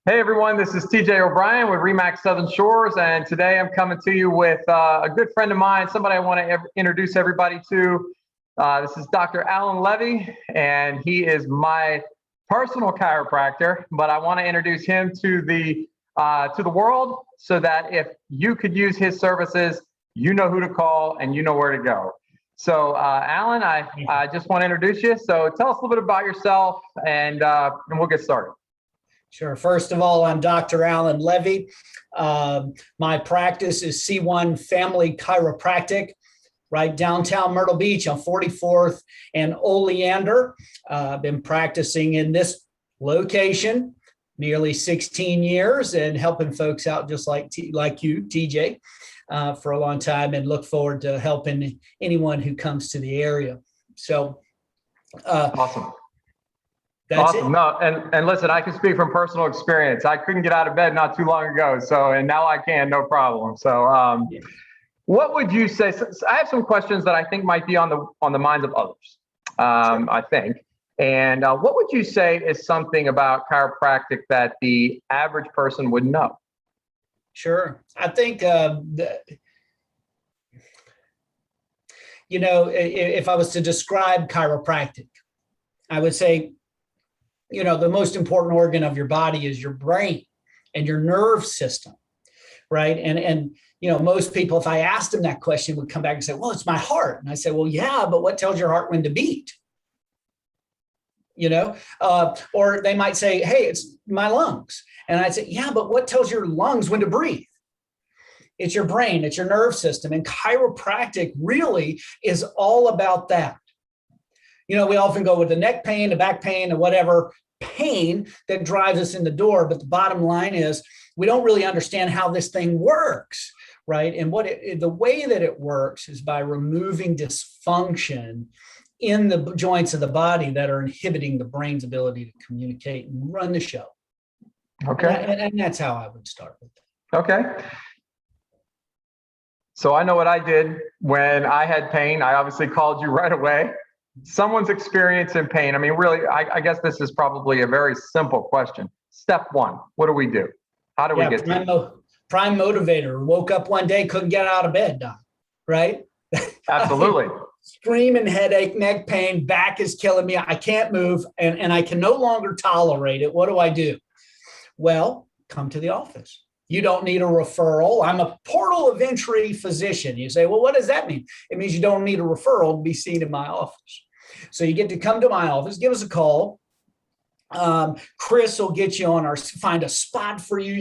Hey everyone, this is TJ O'Brien with Remax Southern Shores, and today I'm coming to you with a good friend of mine, somebody I want to introduce everybody to. This is Dr. Alan Levy, and he is my personal chiropractor, but I want to introduce him to the world so that if you could use his services, you know who to call and you know where to go. So Alan, I just want to introduce you. So tell us a little bit about yourself and we'll get started. Sure. First of all, I'm Dr. Alan Levy. My practice is C1 Family Chiropractic, right downtown Myrtle Beach on 44th and Oleander. I've been practicing in this location nearly 16 years and helping folks out just like you, TJ, for a long time, and look forward to helping anyone who comes to the area. So, awesome. That's awesome. it. No, and listen, I can speak from personal experience. I couldn't get out of bed not too long ago, and now I can, no problem. So, what would you say? So I have some questions that I think might be on the minds of others. Sure. I think. And what would you say is something about chiropractic that the average person would know? Sure. I think, if I was to describe chiropractic, I would say, the most important organ of your body is your brain and your nerve system, right? And most people, if I asked them that question, would come back and say, well, it's my heart. And I say, well, yeah, but what tells your heart when to beat? Or they might say, hey, it's my lungs. And I'd say, yeah, but what tells your lungs when to breathe? It's your brain, it's your nerve system. And chiropractic really is all about that. We often go with the neck pain, the back pain, or whatever pain that drives us in the door. But the bottom line is we don't really understand how this thing works, right? And the way that it works is by removing dysfunction in the joints of the body that are inhibiting the brain's ability to communicate and run the show. Okay. And that's how I would start with that. Okay. So I know what I did when I had pain. I obviously called you right away. Someone's experiencing pain. I mean, really, I guess this is probably a very simple question. Step one, what do we do? How do we get to prime motivator? Woke up one day, couldn't get out of bed, Doc, right? Absolutely. Screaming headache, neck pain, back is killing me. I can't move and I can no longer tolerate it. What do I do? Well, come to the office. You don't need a referral. I'm a portal of entry physician. You say, well, what does that mean? It means you don't need a referral to be seen in my office. So you get to come to my office, give us a call. Chris will get you find a spot for you,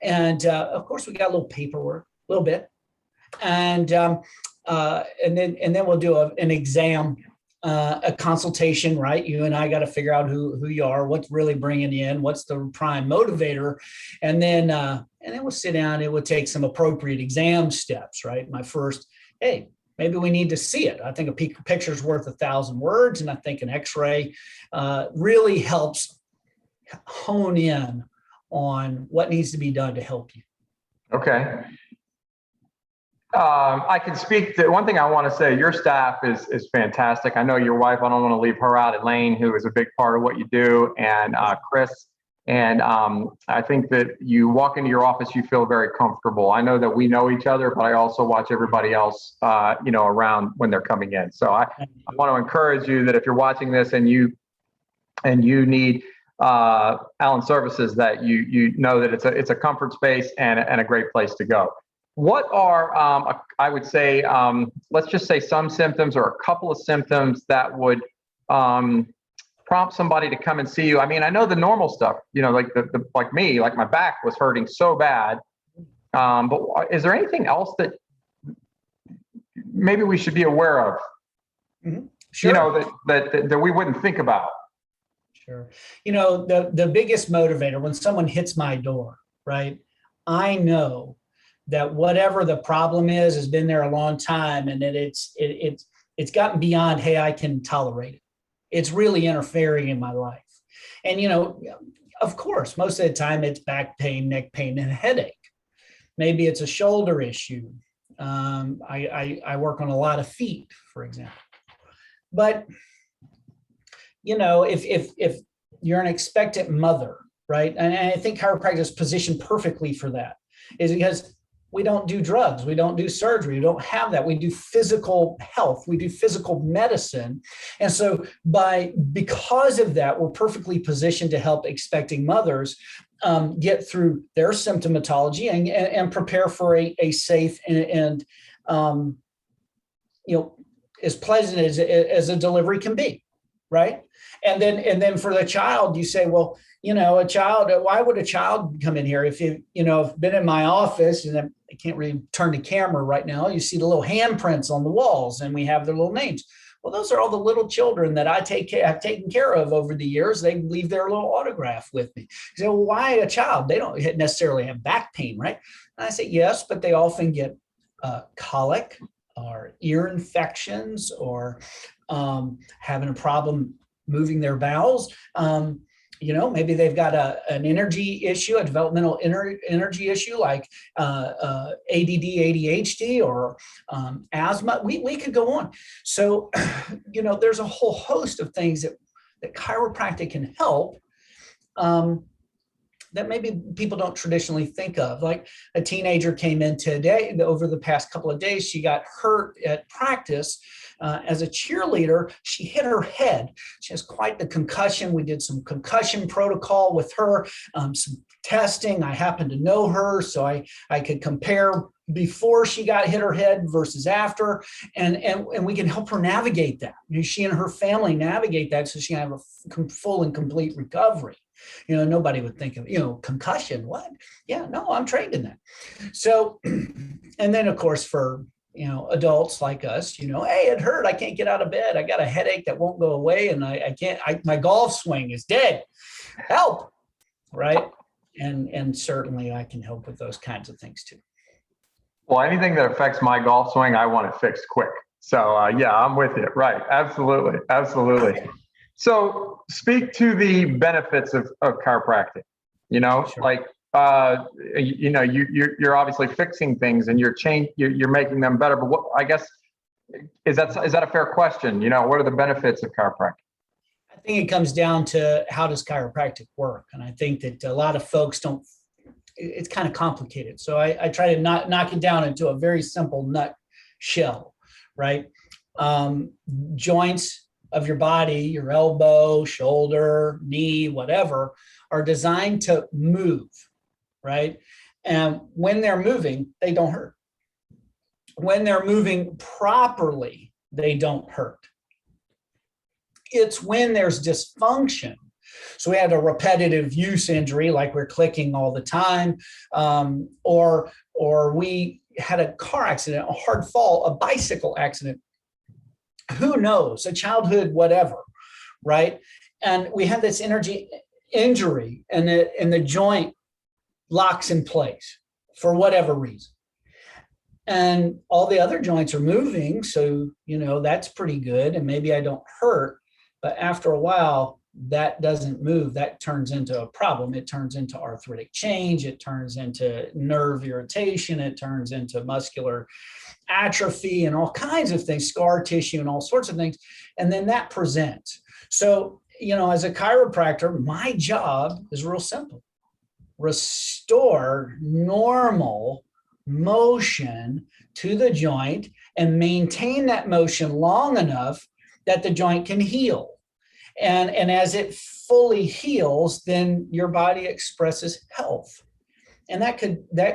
and of course we got a little paperwork, a little bit. And then we'll do an exam, a consultation, right? You and I got to figure out who you are, what's really bringing you in, what's the prime motivator, and then we'll sit down. It would take some appropriate exam steps, right? My first, hey, maybe we need to see it. I think a picture's worth 1,000 words, and I think an X-ray really helps hone in on what needs to be done to help you. Okay. I can speak to one thing I want to say. Your staff is fantastic. I know your wife, I don't want to leave her out, Elaine, who is a big part of what you do, and Chris. And I think that you walk into your office, you feel very comfortable. I know that we know each other, but I also watch everybody else, around when they're coming in. So I want to encourage you that if you're watching this and you need Alan services, that you know that it's a comfort space and a great place to go. What are, I would say, let's just say some symptoms or a couple of symptoms that would prompt somebody to come and see you? I mean, I know the normal stuff, like like me, like my back was hurting so bad. But is there anything else that maybe we should be aware of? Mm-hmm. Sure. That we wouldn't think about? Sure. The biggest motivator when someone hits my door, right? I know that whatever the problem is has been there a long time, and that it's gotten beyond, hey, I can tolerate it. It's really interfering in my life. And, of course, most of the time it's back pain, neck pain, and headache. Maybe it's a shoulder issue. I work on a lot of feet, for example. But, if you're an expectant mother right? And I think chiropractic is positioned perfectly for that, is because we don't do drugs, we don't do surgery, we don't have that. We do physical health, we do physical medicine. And so because of that, we're perfectly positioned to help expecting mothers get through their symptomatology and prepare for a safe and as pleasant as a delivery can be, right? And then for the child, you say, well, a child, why would a child come in here? If I've been in my office, and I can't really turn the camera right now, you see the little handprints on the walls and we have their little names. Well, those are all the little children that I've taken care of over the years. They leave their little autograph with me. You say, well, why a child? They don't necessarily have back pain, right? And I say, yes, but they often get colic or ear infections or having a problem moving their bowels. Maybe they've got an energy issue, a developmental energy issue like ADD, ADHD, or asthma. We could go on. So, there's a whole host of things that chiropractic can help that maybe people don't traditionally think of. Like a teenager came in today, over the past couple of days, she got hurt at practice. As a cheerleader, she hit her head. She has quite the concussion. We did some concussion protocol with her, some testing. I happen to know her, so I could compare before she got hit her head versus after, and we can help her navigate that. She and her family navigate that so she can have a full and complete recovery. Nobody would think of, concussion. What? Yeah, no, I'm trained in that. So, and then of course for adults like us, hey, it hurt. I can't get out of bed. I got a headache that won't go away. And I can't, my golf swing is dead. Help. Right. And certainly I can help with those kinds of things too. Well, anything that affects my golf swing, I want it fixed quick. So yeah, I'm with you. Right. Absolutely. Absolutely. So speak to the benefits of chiropractic, Sure. like, you're obviously fixing things and you're making them better. But what, I guess, is that a fair question? What are the benefits of chiropractic? I think it comes down to how does chiropractic work? And I think that a lot of folks it's kind of complicated. So I try to knock it down into a very simple nutshell, right? Joints of your body, your elbow, shoulder, knee, whatever, are designed to move, right? And when they're moving, they don't hurt. When they're moving properly, they don't hurt. It's when there's dysfunction. So we had a repetitive use injury, like we're clicking all the time, or we had a car accident, a hard fall, a bicycle accident. Who knows, a childhood, whatever, right? And we had this injury and the joint locks in place for whatever reason. And all the other joints are moving. So, that's pretty good. And maybe I don't hurt, but after a while, that doesn't move. That turns into a problem. It turns into arthritic change. It turns into nerve irritation. It turns into muscular atrophy and all kinds of things, scar tissue and all sorts of things. And then that presents. So, as a chiropractor, my job is real simple. Restore normal motion to the joint and maintain that motion long enough that the joint can heal. And as it fully heals, then your body expresses health. And that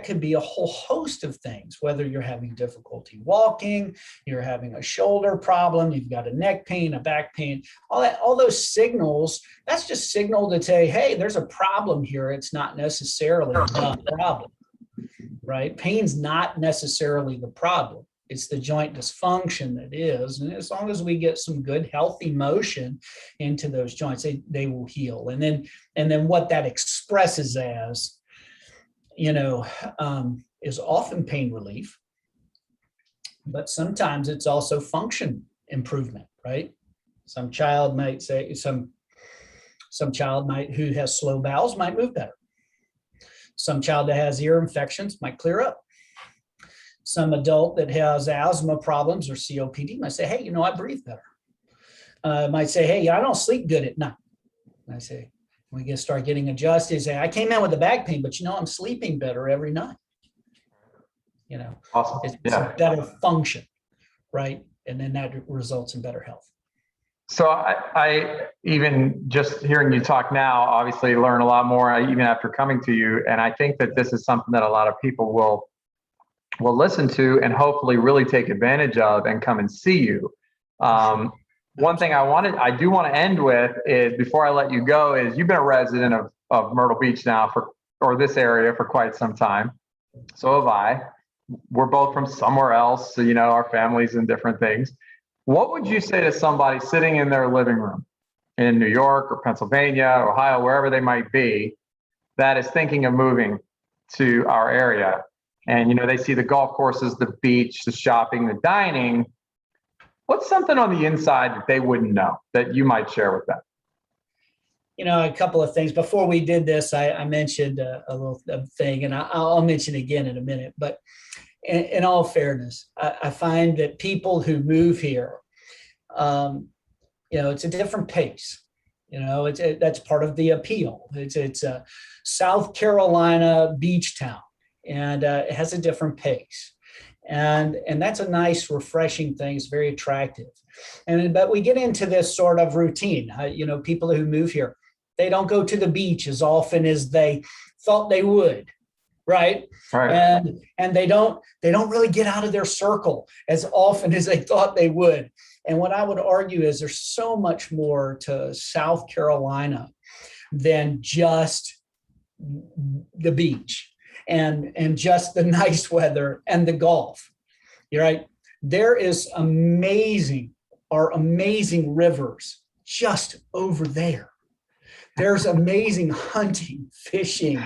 could be a whole host of things, whether you're having difficulty walking, you're having a shoulder problem, you've got a neck pain, a back pain, all those signals, that's just signal to say, hey, there's a problem here. It's not necessarily the problem, right? Pain's not necessarily the problem. It's the joint dysfunction that is. And as long as we get some good, healthy motion into those joints, they will heal. And then what that expresses as, is often pain relief, but sometimes it's also function improvement, right? Some child might say, some child who has slow bowels might move better. Some child that has ear infections might clear up. Some adult that has asthma problems or COPD might say, hey, I breathe better. Might say, hey, I don't sleep good at night. And I say, We get start getting adjusted. Say, I came in with a back pain, but I'm sleeping better every night. Awesome. It's a better function, right? And then that results in better health. So I even just hearing you talk now, obviously learn a lot more even after coming to you. And I think that this is something that a lot of people will listen to and hopefully really take advantage of and come and see you. One thing I do want to end with is, before I let you go, is you've been a resident of Myrtle Beach now or this area for quite some time. So have I. We're both from somewhere else. So, our families and different things. What would you say to somebody sitting in their living room in New York or Pennsylvania, Ohio, wherever they might be, that is thinking of moving to our area? And, they see the golf courses, the beach, the shopping, the dining. What's something on the inside that they wouldn't know that you might share with them? A couple of things. Before we did this, I mentioned a little thing, and I'll mention again in a minute. But in all fairness, I find that people who move here, it's a different pace. That's part of the appeal. It's a South Carolina beach town, and it has a different pace. And that's a nice, refreshing thing. It's very attractive. But we get into this sort of routine. People who move here, they don't go to the beach as often as they thought they would, right? And they don't really get out of their circle as often as they thought they would. And what I would argue is there's so much more to South Carolina than just the beach and just the nice weather and the golf. You're right. There is amazing rivers just over there. There's amazing hunting, fishing,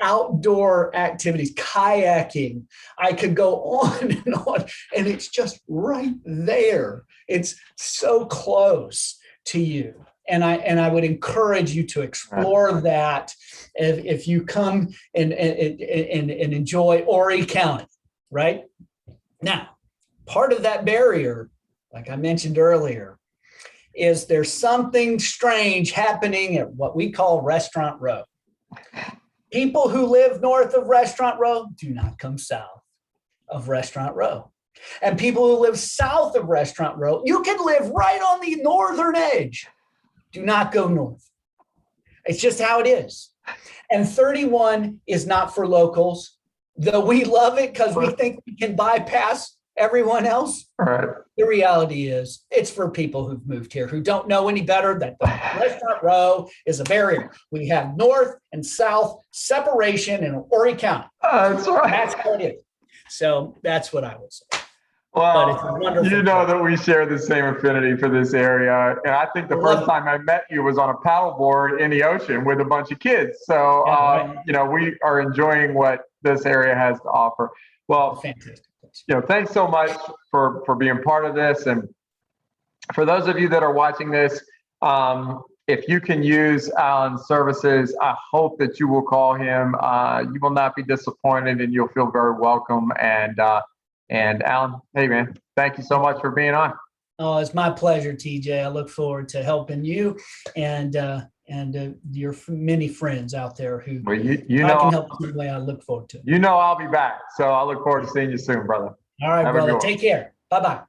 outdoor activities, kayaking. I could go on, and it's just right there. It's so close to you. And I would encourage you to explore that if you come and enjoy Horry County, right? Now, part of that barrier, like I mentioned earlier, is there's something strange happening at what we call Restaurant Row. People who live north of Restaurant Row do not come south of Restaurant Row. And people who live south of Restaurant Row, you can live right on the northern edge. Do not go north. It's just how it is. And 31 is not for locals, though we love it because we think we can bypass everyone else. Right. The reality is it's for people who've moved here, who don't know any better that the Restaurant Row is a barrier. We have north and south separation in Horry County. That's right. That's how it is. So that's what I would say. Well, that we share the same affinity for this area. And I think the first time I met you was on a paddleboard in the ocean with a bunch of kids. So, we are enjoying what this area has to offer. Well, fantastic. Thanks so much for being part of this. And for those of you that are watching this, if you can use Alan's services, I hope that you will call him. You will not be disappointed, and you'll feel very welcome. And Alan, hey man, thank you so much for being on. Oh, it's my pleasure, TJ. I look forward to helping you and your many friends out there who I can help in the way. I look forward to it. I'll be back. So I look forward to seeing you soon, brother. All right, brother. Take care. Bye-bye.